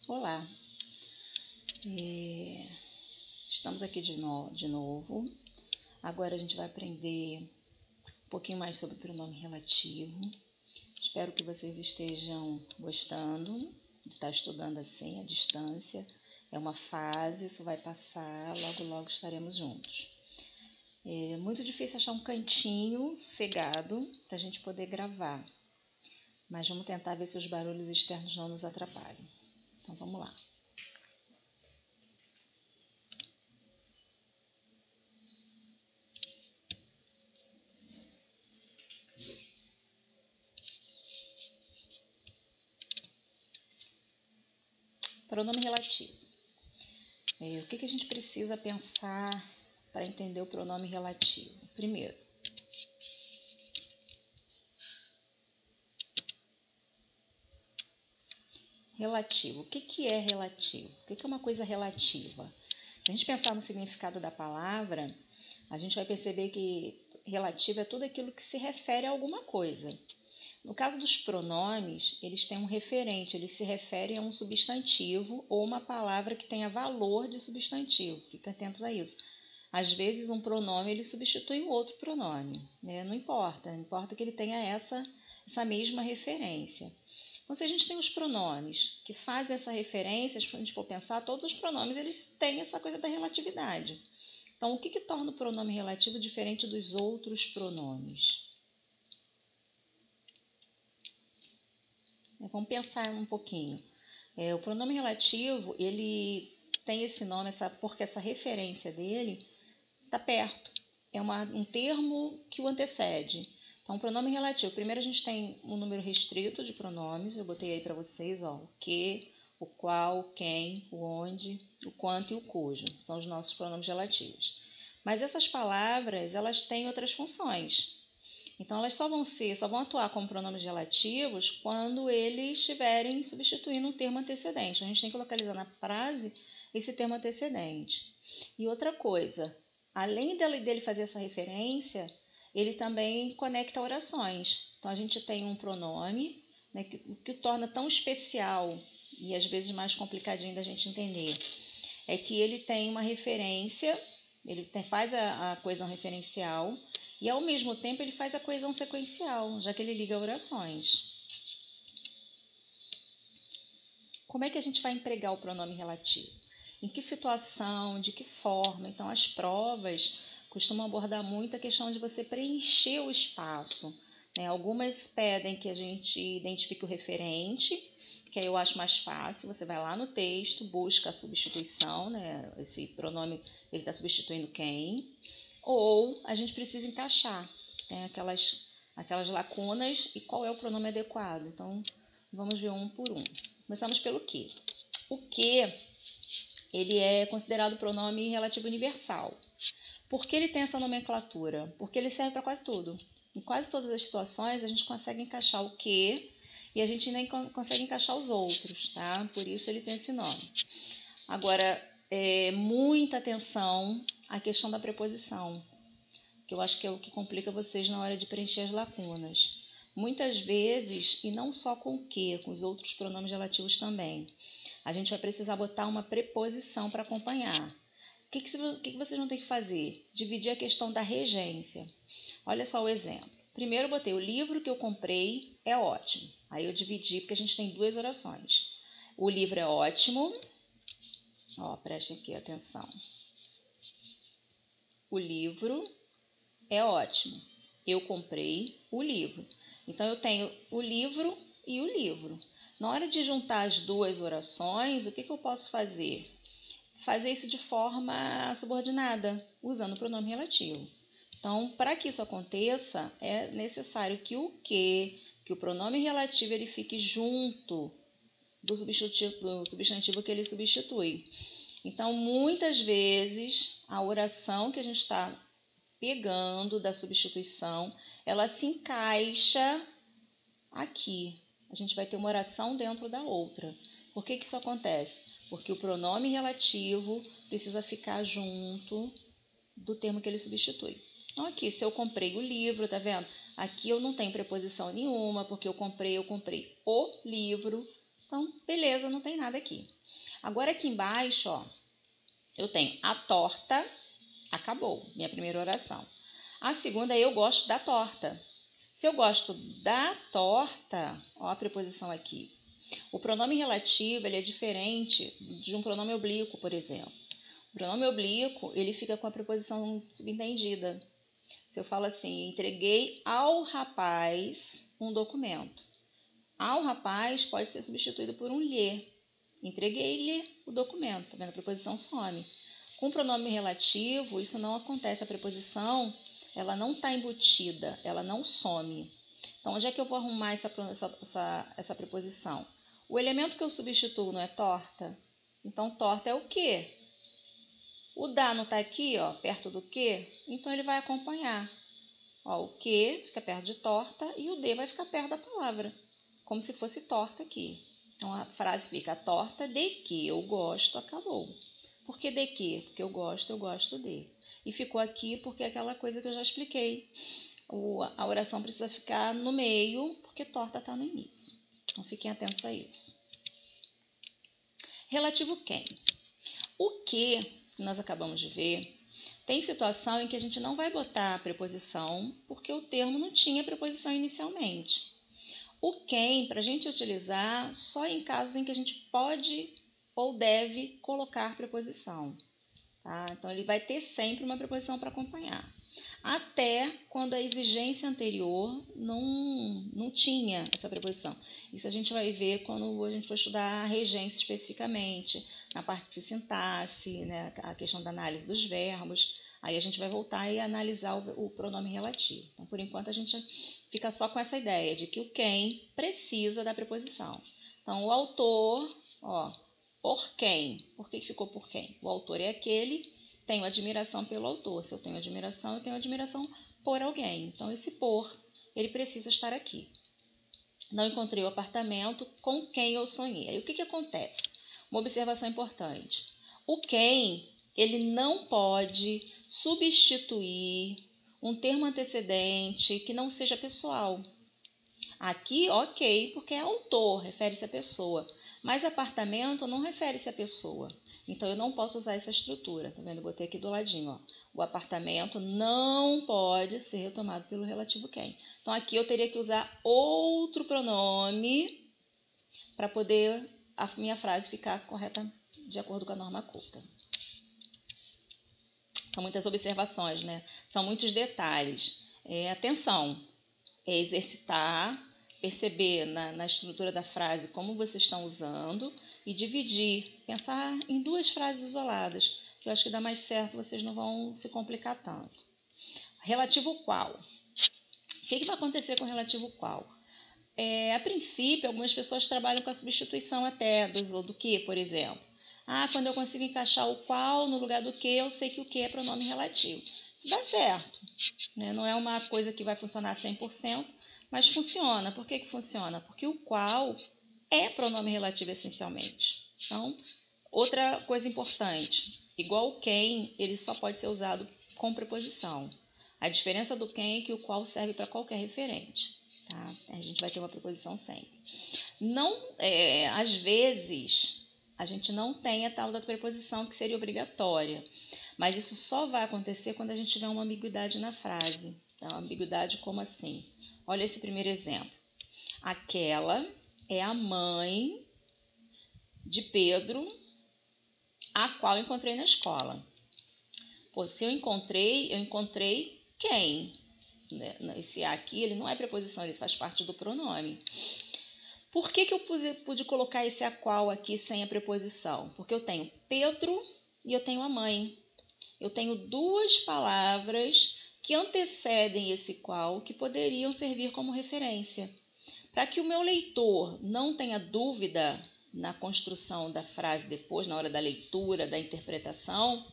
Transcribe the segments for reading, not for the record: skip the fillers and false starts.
Olá, estamos aqui de novo. Agora a gente vai aprender um pouquinho mais sobre o pronome relativo. Espero que vocês estejam gostando de estar estudando assim, à distância. É uma fase, isso vai passar, logo estaremos juntos. É muito difícil achar um cantinho sossegado para a gente poder gravar, mas vamos tentar ver se os barulhos externos não nos atrapalham. Então vamos lá. Pronome relativo. O que a gente precisa pensar para entender o pronome relativo? Primeiro, relativo. O que é relativo? O que é uma coisa relativa? Se a gente pensar no significado da palavra, a gente vai perceber que relativo é tudo aquilo que se refere a alguma coisa. No caso dos pronomes, eles têm um referente, eles se referem a um substantivo ou uma palavra que tenha valor de substantivo. Fiquem atentos a isso. Às vezes, um pronome ele substitui um outro pronome, né? Não importa que ele tenha essa mesma referência. Então, se a gente tem os pronomes que fazem essa referência, se a gente for pensar, todos os pronomes eles têm essa coisa da relatividade. Então, o que torna o pronome relativo diferente dos outros pronomes? Vamos pensar um pouquinho. O pronome relativo, ele tem esse nome porque essa referência dele está perto. É um termo que o antecede. Então, pronome relativo. Primeiro a gente tem um número restrito de pronomes. Eu botei aí para vocês, o que, o qual, o quem, o onde, o quanto e o cujo. São os nossos pronomes relativos. Mas essas palavras, elas têm outras funções. Então, elas só vão atuar como pronomes relativos quando eles estiverem substituindo um termo antecedente. A gente tem que localizar na frase esse termo antecedente. E outra coisa, além dele fazer essa referência, ele também conecta orações. Então, a gente tem um pronome, né, que o torna tão especial e às vezes mais complicadinho da gente entender, é que ele tem uma referência, faz a coesão referencial e, ao mesmo tempo, ele faz a coesão sequencial, já que ele liga orações. Como é que a gente vai empregar o pronome relativo? Em que situação, de que forma? Então, as provas costumam abordar muito a questão de você preencher o espaço. Algumas pedem que a gente identifique o referente, que aí eu acho mais fácil. Você vai lá no texto, busca a substituição, esse pronome ele está substituindo quem, ou a gente precisa encaixar, tem aquelas lacunas e qual é o pronome adequado. Então, vamos ver um por um. Começamos pelo que. O que ele é considerado pronome relativo universal. Por que ele tem essa nomenclatura? Porque ele serve para quase tudo. Em quase todas as situações, a gente consegue encaixar o que e a gente nem consegue encaixar os outros, tá? Por isso ele tem esse nome. Agora, muita atenção à questão da preposição, que eu acho que é o que complica vocês na hora de preencher as lacunas. Muitas vezes, e não só com o que, com os outros pronomes relativos também, a gente vai precisar botar uma preposição para acompanhar. O que vocês vão ter que fazer? Dividir a questão da regência. Olha só o exemplo. Primeiro eu botei o livro que eu comprei é ótimo. Aí eu dividi porque a gente tem duas orações. O livro é ótimo. Prestem aqui atenção. O livro é ótimo. Eu comprei o livro. Então, eu tenho o livro e o livro. Na hora de juntar as duas orações, o que eu posso fazer? Fazer isso de forma subordinada, usando o pronome relativo. Então, para que isso aconteça, é necessário que o pronome relativo ele fique junto do substantivo que ele substitui. Então, muitas vezes, a oração que a gente está pegando da substituição, ela se encaixa aqui. A gente vai ter uma oração dentro da outra. Por que isso acontece? Porque o pronome relativo precisa ficar junto do termo que ele substitui. Então, aqui, se eu comprei o livro, tá vendo? Aqui eu não tenho preposição nenhuma, porque eu comprei o livro. Então, beleza, não tem nada aqui. Agora aqui embaixo, ó, eu tenho a torta, acabou, minha primeira oração. A segunda, eu gosto da torta. Se eu gosto da torta, ó a preposição aqui. O pronome relativo, ele é diferente de um pronome oblíquo, por exemplo. O pronome oblíquo, ele fica com a preposição subentendida. Se eu falo assim, entreguei ao rapaz um documento. Ao rapaz pode ser substituído por um lhe. Entreguei-lhe o documento, tá vendo? A preposição some. Com o pronome relativo, isso não acontece. A preposição, ela não está embutida, ela não some. Então, onde é que eu vou arrumar essa preposição? O elemento que eu substituo não é torta? Então, torta é o quê? O da não está aqui, ó, perto do que? Então, ele vai acompanhar. Ó, o que fica perto de torta e o de vai ficar perto da palavra, como se fosse torta aqui. Então, a frase fica a torta de que eu gosto, acabou. Por que de que? Porque eu gosto de. E ficou aqui porque é aquela coisa que eu já expliquei. A oração precisa ficar no meio, porque torta está no início. Então, fiquem atentos a isso. Relativo quem? O que nós acabamos de ver, tem situação em que a gente não vai botar a preposição, porque o termo não tinha preposição inicialmente. O quem, para a gente utilizar só em casos em que a gente pode ou deve colocar preposição. Tá? Então, ele vai ter sempre uma preposição para acompanhar. Até quando a exigência anterior não tinha essa preposição. Isso a gente vai ver quando a gente for estudar a regência especificamente, na parte de sintaxe, né, a questão da análise dos verbos. Aí a gente vai voltar e analisar o pronome relativo. Então, por enquanto, a gente fica só com essa ideia de que o quem precisa da preposição. Então, o autor, ó, por quem? Por que ficou por quem? O autor é aquele, tenho admiração pelo autor. Se eu tenho admiração por alguém. Então, esse por, ele precisa estar aqui. Não encontrei o apartamento com quem eu sonhei. Aí, o que acontece? Uma observação importante. O quem, ele não pode substituir um termo antecedente que não seja pessoal. Aqui, ok, porque é autor, refere-se à pessoa. Mas apartamento não refere-se à pessoa. Então, eu não posso usar essa estrutura. Tá vendo? Eu botei aqui do ladinho, ó. O apartamento não pode ser retomado pelo relativo quem. Então, aqui eu teria que usar outro pronome para poder a minha frase ficar correta de acordo com a norma culta. São muitas observações, né? São muitos detalhes. Atenção, exercitar, perceber na estrutura da frase como vocês estão usando e dividir, pensar em duas frases isoladas, que eu acho que dá mais certo, vocês não vão se complicar tanto. Relativo qual? O que vai acontecer com o relativo qual? A princípio, algumas pessoas trabalham com a substituição até do que, por exemplo. Quando eu consigo encaixar o qual no lugar do que, eu sei que o que é pronome relativo. Isso dá certo, né? Não é uma coisa que vai funcionar 100%, mas funciona. Por que funciona? Porque o qual é pronome relativo essencialmente. Então, outra coisa importante, igual o quem, ele só pode ser usado com preposição. A diferença do quem é que o qual serve para qualquer referente. Tá? A gente vai ter uma preposição sempre. Às vezes, a gente não tem a tal da preposição que seria obrigatória, mas isso só vai acontecer quando a gente tiver uma ambiguidade na frase. Tá? Uma ambiguidade como assim? Olha esse primeiro exemplo. Aquela é a mãe de Pedro, a qual encontrei na escola. Pô, se eu encontrei quem? Esse a aqui, ele não é preposição, ele faz parte do pronome. Por que eu pude colocar esse a qual aqui sem a preposição? Porque eu tenho Pedro e eu tenho a mãe. Eu tenho duas palavras que antecedem esse qual, que poderiam servir como referência. Para que o meu leitor não tenha dúvida na construção da frase depois, na hora da leitura, da interpretação,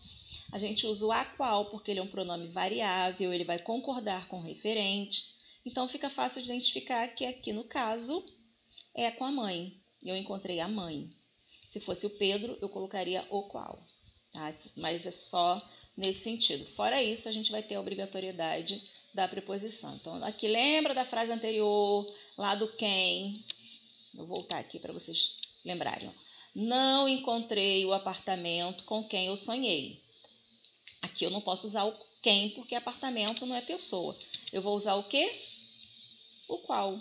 a gente usa o a qual, porque ele é um pronome variável, ele vai concordar com o referente. Então, fica fácil de identificar que aqui, no caso, é com a mãe. Eu encontrei a mãe. Se fosse o Pedro, eu colocaria o qual. Tá? Mas é só nesse sentido. Fora isso, a gente vai ter a obrigatoriedade da preposição. Então, aqui lembra da frase anterior, lá do quem. Vou voltar aqui para vocês lembrarem. Ó. Não encontrei o apartamento com quem eu sonhei. Aqui eu não posso usar o quem, porque apartamento não é pessoa. Eu vou usar o quê? O qual.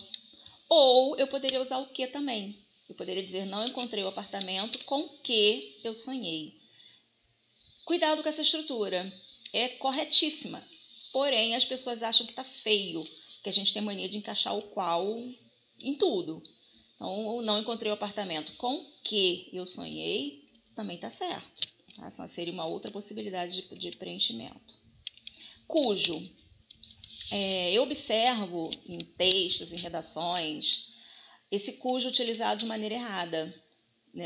Ou eu poderia usar o que também. Eu poderia dizer, não encontrei o apartamento com que eu sonhei. Cuidado com essa estrutura. É corretíssima. Porém, as pessoas acham que está feio, porque a gente tem mania de encaixar o qual em tudo. Então, não encontrei o apartamento com que eu sonhei, também está certo. Tá? Seria uma outra possibilidade de preenchimento. Cujo. Eu observo em textos, em redações, esse cujo utilizado de maneira errada.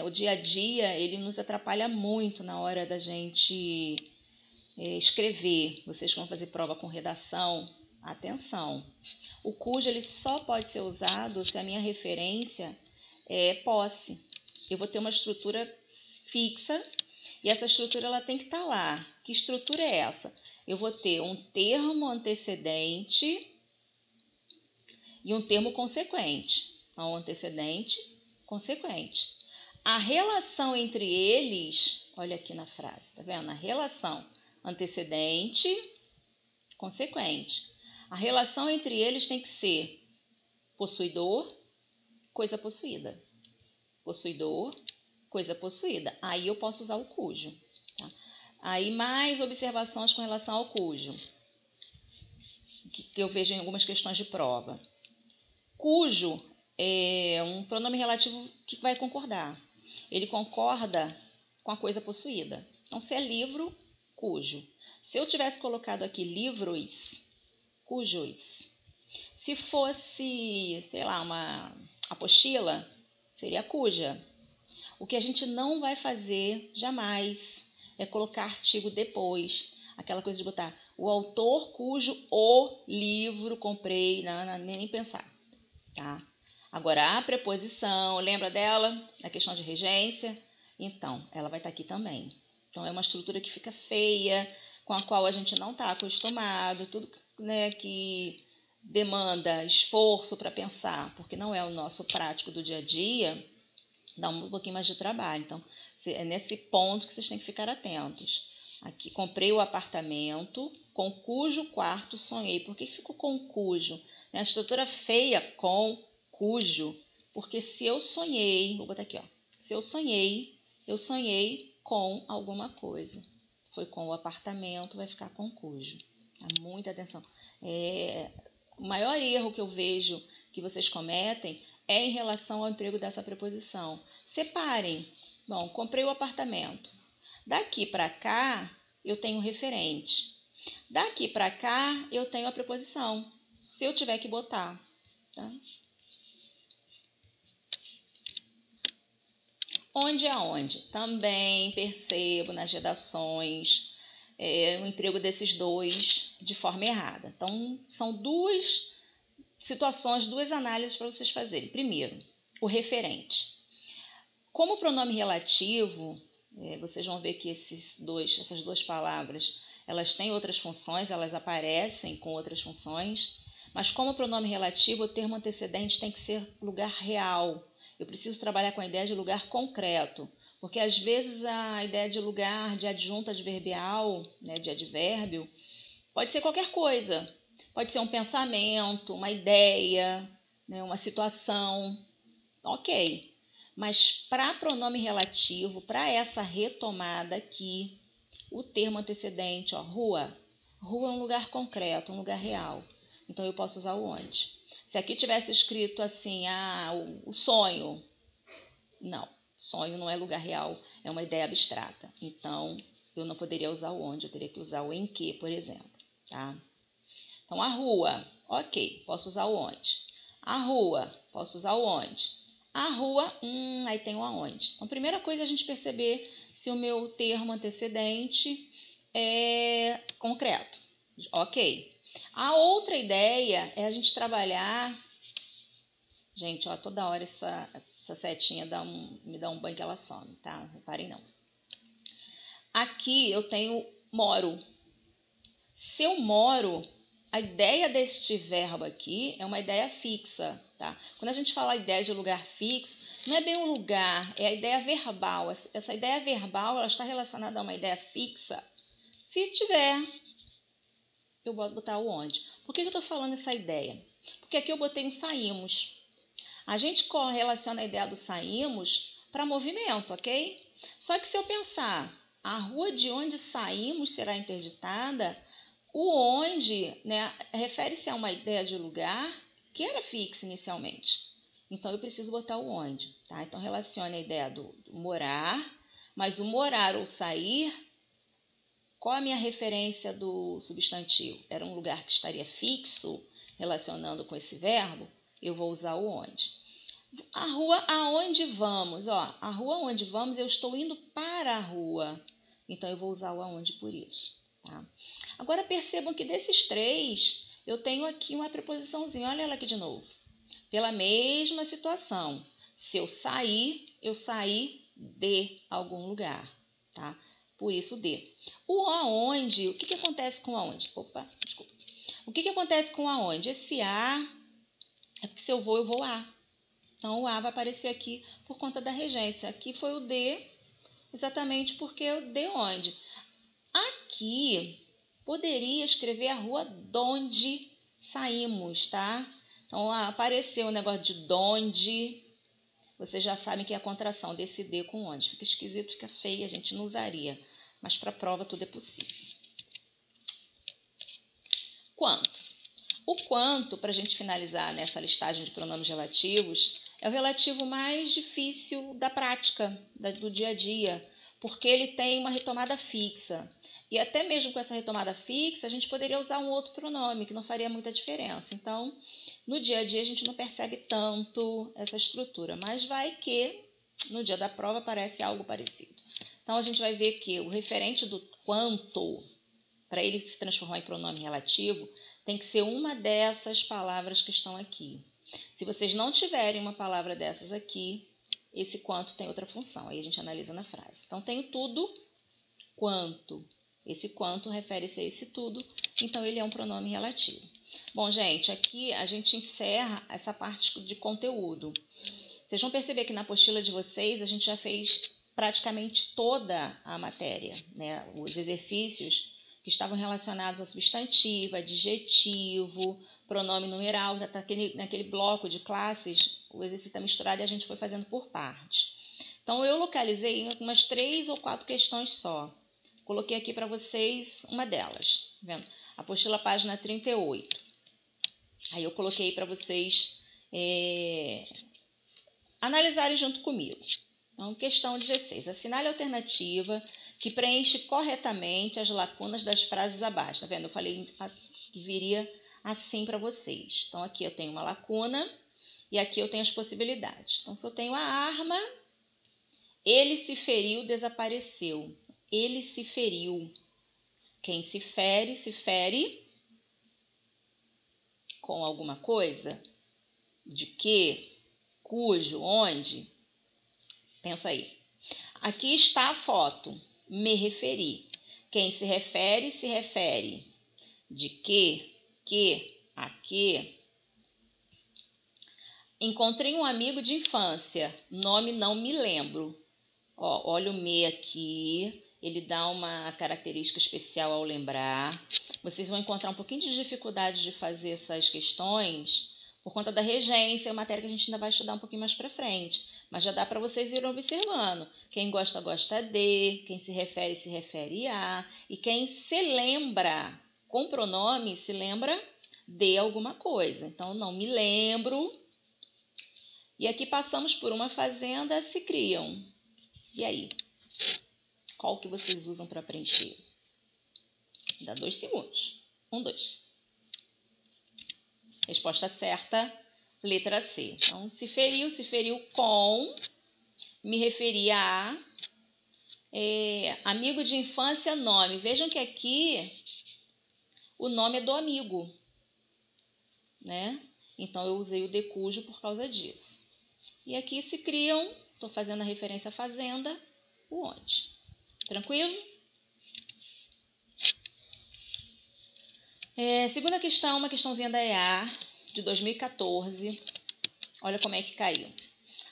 O dia a dia, ele nos atrapalha muito na hora da gente escrever. Vocês que vão fazer prova com redação, atenção. O cujo ele só pode ser usado se a minha referência é posse. Eu vou ter uma estrutura fixa e essa estrutura ela tem que estar lá. Que estrutura é essa? Eu vou ter um termo antecedente e um termo consequente. Então, antecedente, consequente. A relação entre eles, olha aqui na frase, tá vendo? A relação antecedente, consequente. A relação entre eles tem que ser possuidor, coisa possuída. Possuidor, coisa possuída. Aí eu posso usar o cujo. Tá? Aí mais observações com relação ao cujo, que eu vejo em algumas questões de prova. Cujo é um pronome relativo que vai concordar. Ele concorda com a coisa possuída. Então, se é livro, cujo. Se eu tivesse colocado aqui livros, cujos. Se fosse, sei lá, uma apostila, seria cuja. O que a gente não vai fazer jamais é colocar artigo depois. Aquela coisa de botar o autor cujo o livro comprei, não, nem pensar. Tá? Agora, a preposição, lembra dela? A questão de regência? Então, ela vai estar aqui também. Então, é uma estrutura que fica feia, com a qual a gente não está acostumado, tudo que demanda esforço para pensar, porque não é o nosso prático do dia a dia, dá um pouquinho mais de trabalho. Então, é nesse ponto que vocês têm que ficar atentos. Aqui, comprei o apartamento com cujo quarto sonhei. Por que ficou com cujo? A estrutura feia com cujo, porque se eu sonhei, vou botar aqui, ó, se eu sonhei com alguma coisa. Foi com o apartamento, vai ficar com cujo. Tá? Muita atenção. O maior erro que eu vejo que vocês cometem é em relação ao emprego dessa preposição. Separem. Bom, comprei o apartamento. Daqui para cá, eu tenho referente. Daqui para cá, eu tenho a preposição, se eu tiver que botar. Tá? Onde é onde? Também percebo nas redações o emprego desses dois de forma errada. Então, são duas situações, duas análises para vocês fazerem. Primeiro, o referente. Como pronome relativo, vocês vão ver que essas duas palavras, elas têm outras funções, elas aparecem com outras funções, mas como pronome relativo, o termo antecedente tem que ser lugar real. Eu preciso trabalhar com a ideia de lugar concreto, porque às vezes a ideia de lugar, de adjunto adverbial, de advérbio, pode ser qualquer coisa. Pode ser um pensamento, uma ideia, uma situação, ok. Mas para pronome relativo, para essa retomada aqui, o termo antecedente, ó, rua. Rua é um lugar concreto, um lugar real. Então, eu posso usar o onde. Se aqui tivesse escrito assim, o sonho. Não, sonho não é lugar real, é uma ideia abstrata. Então, eu não poderia usar o onde, eu teria que usar o em que, por exemplo. Tá? Então, a rua, ok, posso usar o onde. A rua, posso usar o onde. A rua, aí tem o aonde. Então, a primeira coisa é a gente perceber se o meu termo antecedente é concreto. Ok. A outra ideia é a gente trabalhar... Gente, ó, toda hora essa setinha me dá um banho que ela some, tá? Reparem não. Aqui eu tenho moro. Se eu moro, a ideia deste verbo aqui é uma ideia fixa, tá? Quando a gente fala a ideia de lugar fixo, não é bem um lugar, é a ideia verbal. Essa ideia verbal, ela está relacionada a uma ideia fixa. Se tiver, eu vou botar o onde. Por que eu estou falando essa ideia? Porque aqui eu botei um saímos. A gente correlaciona a ideia do saímos para movimento, ok? Só que se eu pensar, a rua de onde saímos será interditada, o onde, né, refere-se a uma ideia de lugar que era fixo inicialmente. Então, eu preciso botar o onde, tá? Então, relacione a ideia do morar, mas o morar ou sair, qual a minha referência do substantivo? Era um lugar que estaria fixo, relacionando com esse verbo, eu vou usar o onde. A rua aonde vamos? Ó, a rua onde vamos, eu estou indo para a rua. Então, eu vou usar o aonde por isso. Tá? Agora, percebam que desses três, eu tenho aqui uma preposiçãozinha. Olha ela aqui de novo. Pela mesma situação. Se eu saí de algum lugar. Tá? Por isso, de. O aonde, o que acontece com o aonde? Opa, desculpa. O que acontece com o aonde? Esse a, é porque se eu vou a. Então, o a vai aparecer aqui por conta da regência. Aqui foi o de, exatamente porque o de onde. Aqui, poderia escrever a rua donde saímos, tá? Então, apareceu o negócio de donde. Vocês já sabem que é a contração desse de com onde. Fica esquisito, fica feio, a gente não usaria. Mas para a prova tudo é possível. Quanto? O quanto, para a gente finalizar nessa listagem de pronomes relativos, é o relativo mais difícil da prática, do dia a dia, porque ele tem uma retomada fixa. E até mesmo com essa retomada fixa, a gente poderia usar um outro pronome, que não faria muita diferença. Então, no dia a dia, a gente não percebe tanto essa estrutura, mas vai que no dia da prova aparece algo parecido. Então, a gente vai ver que o referente do quanto, para ele se transformar em pronome relativo, tem que ser uma dessas palavras que estão aqui. Se vocês não tiverem uma palavra dessas aqui, esse quanto tem outra função. Aí a gente analisa na frase. Então, tenho tudo, quanto. Esse quanto refere-se a esse tudo, então ele é um pronome relativo. Bom, gente, aqui a gente encerra essa parte de conteúdo. Vocês vão perceber que na apostila de vocês a gente já fez praticamente toda a matéria, né? Os exercícios que estavam relacionados a substantivo, adjetivo, pronome numeral, já está naquele bloco de classes, o exercício está misturado e a gente foi fazendo por partes. Então, eu localizei umas 3 ou 4 questões só. Coloquei aqui para vocês uma delas, tá vendo? Apostila página 38. Aí eu coloquei para vocês analisarem junto comigo. Então, questão 16. Assinale a alternativa que preenche corretamente as lacunas das frases abaixo. Tá vendo? Eu falei que viria assim para vocês. Então, aqui eu tenho uma lacuna e aqui eu tenho as possibilidades. Então, se eu tenho a arma, ele se feriu, desapareceu. Ele se feriu. Quem se fere com alguma coisa? De que? Cujo? Onde? Pensa aí. Aqui está a foto. Me referi. Quem se refere. De que? A que? Encontrei um amigo de infância. Nome não me lembro. Ó, olha o me aqui. Ele dá uma característica especial ao lembrar. Vocês vão encontrar um pouquinho de dificuldade de fazer essas questões por conta da regência, é uma matéria que a gente ainda vai estudar um pouquinho mais para frente. Mas já dá para vocês irem observando. Quem gosta, gosta de. Quem se refere a. E quem se lembra com pronome, se lembra de alguma coisa. Então, não me lembro. E aqui passamos por uma fazenda, se criam. E aí? Qual que vocês usam para preencher? Dá 2 segundos. 1, 2. Resposta certa, letra C. Então, se feriu com, me referia a, amigo de infância, nome. Vejam que aqui o nome é do amigo, né? Então, eu usei o de cujo por causa disso. E aqui se criam, estou fazendo a referência à fazenda, o onde. Tranquilo? Segunda questão, uma questãozinha da EA, de 2014. Olha como é que caiu.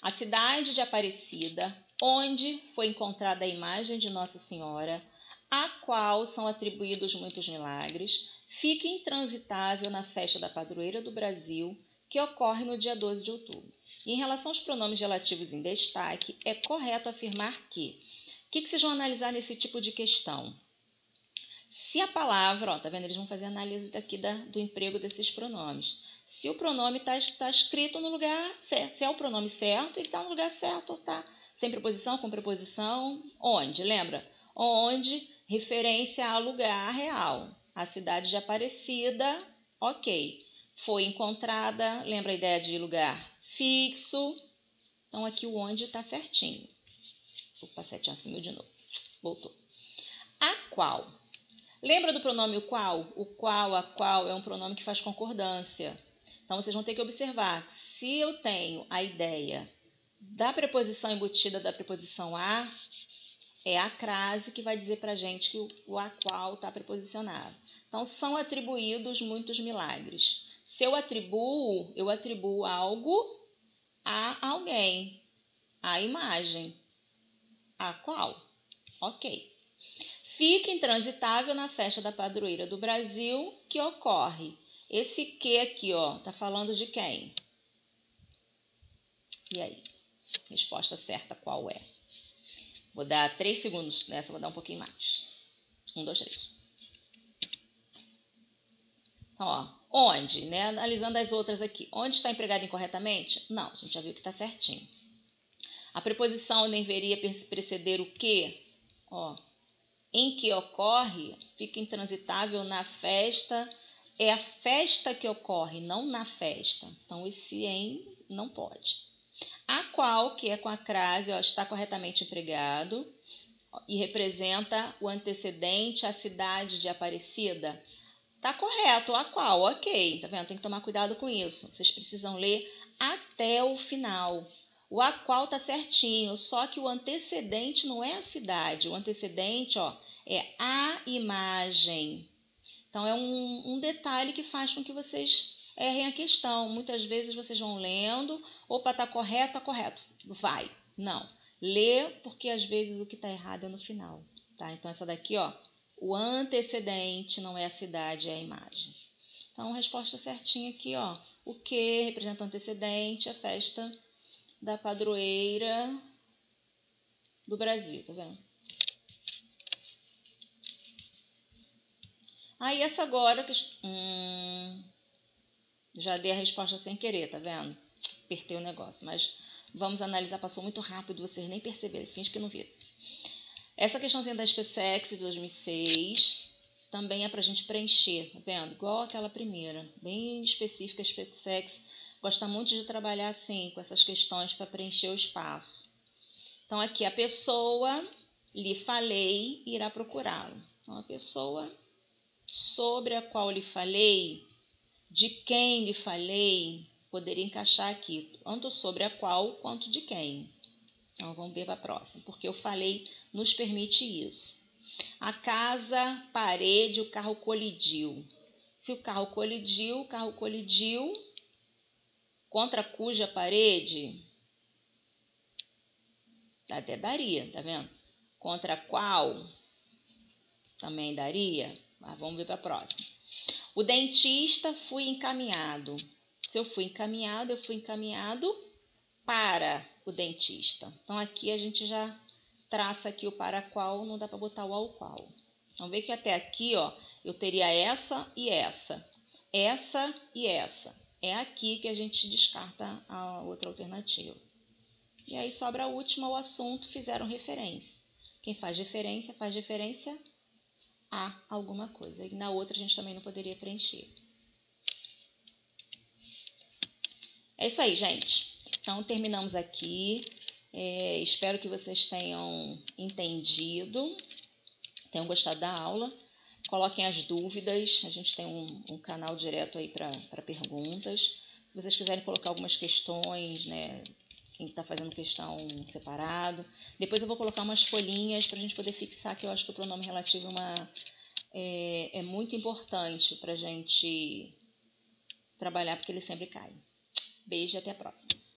A cidade de Aparecida, onde foi encontrada a imagem de Nossa Senhora, a qual são atribuídos muitos milagres, fica intransitável na festa da padroeira do Brasil, que ocorre no dia 12 de outubro. E em relação aos pronomes relativos em destaque, é correto afirmar que... O que vocês vão analisar nesse tipo de questão? Se a palavra, tá vendo? Eles vão fazer análise daqui do emprego desses pronomes. Se o pronome está escrito no lugar certo, se é o pronome certo, ele está no lugar certo, tá? Sem preposição, com preposição, onde? Lembra? Onde, referência ao lugar real. A cidade de Aparecida, ok. Foi encontrada, lembra a ideia de lugar fixo? Então, aqui o onde está certinho. Opa, 7 sumiu de novo. Voltou. A qual. Lembra do pronome o qual? O qual, a qual é um pronome que faz concordância. Então, vocês vão ter que observar que se eu tenho a ideia da preposição embutida da preposição a, é a crase que vai dizer para a gente que o a qual está preposicionado. Então, são atribuídos muitos milagres. Se eu atribuo algo a alguém, a imagem, a qual. Ok. Fica intransitável na festa da padroeira do Brasil, que ocorre. Esse que aqui, ó, tá falando de quem? E aí? Resposta certa qual é? Vou dar 3 segundos nessa, vou dar um pouquinho mais. 1, 2, 3. Então, ó, onde, né? Analisando as outras aqui. Onde está empregado incorretamente? Não, a gente já viu que está certinho. A preposição deveria preceder o que? Ó, em que ocorre, fica intransitável na festa. É a festa que ocorre, não na festa. Então, esse em não pode. A qual, que é com a crase, ó, está corretamente empregado e representa o antecedente, a cidade de Aparecida. Tá correto, a qual, ok. Tá vendo? Tem que tomar cuidado com isso. Vocês precisam ler até o final. O a qual tá certinho, só que o antecedente não é a cidade. O antecedente, ó, é a imagem. Então, é um detalhe que faz com que vocês errem a questão. Muitas vezes vocês vão lendo, opa, tá correto, vai. Não, lê porque às vezes o que está errado é no final. Tá? Então, essa daqui, ó, o antecedente não é a cidade, é a imagem. Então, resposta certinha aqui, ó, o que representa o antecedente, a festa da padroeira do Brasil, tá vendo? Aí, essa agora, já dei a resposta sem querer, tá vendo? Apertei o negócio, mas vamos analisar, passou muito rápido, vocês nem perceberam, finge que não viram. Essa questãozinha da SpaceX de 2006 também é pra gente preencher, tá vendo? Igual aquela primeira, bem específica. A SpaceX gosta muito de trabalhar assim, com essas questões para preencher o espaço. Então, aqui a pessoa, lhe falei, irá procurá-lo. Então, a pessoa sobre a qual lhe falei, de quem lhe falei, poderia encaixar aqui, tanto sobre a qual quanto de quem. Então, vamos ver para a próxima, porque eu falei, nos permite isso. A casa, parede, o carro colidiu. Se o carro colidiu, contra cuja parede, até daria, tá vendo? Contra qual, também daria. Mas vamos ver para a próxima. O dentista, fui encaminhado. Se eu fui encaminhado para o dentista. Então, aqui a gente já traça aqui o para qual, não dá para botar o ao qual. Então, vê que até aqui, ó, eu teria essa e essa. Essa e essa. É aqui que a gente descarta a outra alternativa. E aí sobra a última, o assunto, fizeram referência. Quem faz referência a alguma coisa. E na outra a gente também não poderia preencher. É isso aí, gente. Então, terminamos aqui. Espero que vocês tenham entendido, tenham gostado da aula. Coloquem as dúvidas. A gente tem um canal direto aí para perguntas. Se vocês quiserem colocar algumas questões, né? Quem está fazendo questão separado. Depois eu vou colocar umas folhinhas para a gente poder fixar, que eu acho que o pronome relativo é muito importante para a gente trabalhar, porque ele sempre cai. Beijo e até a próxima.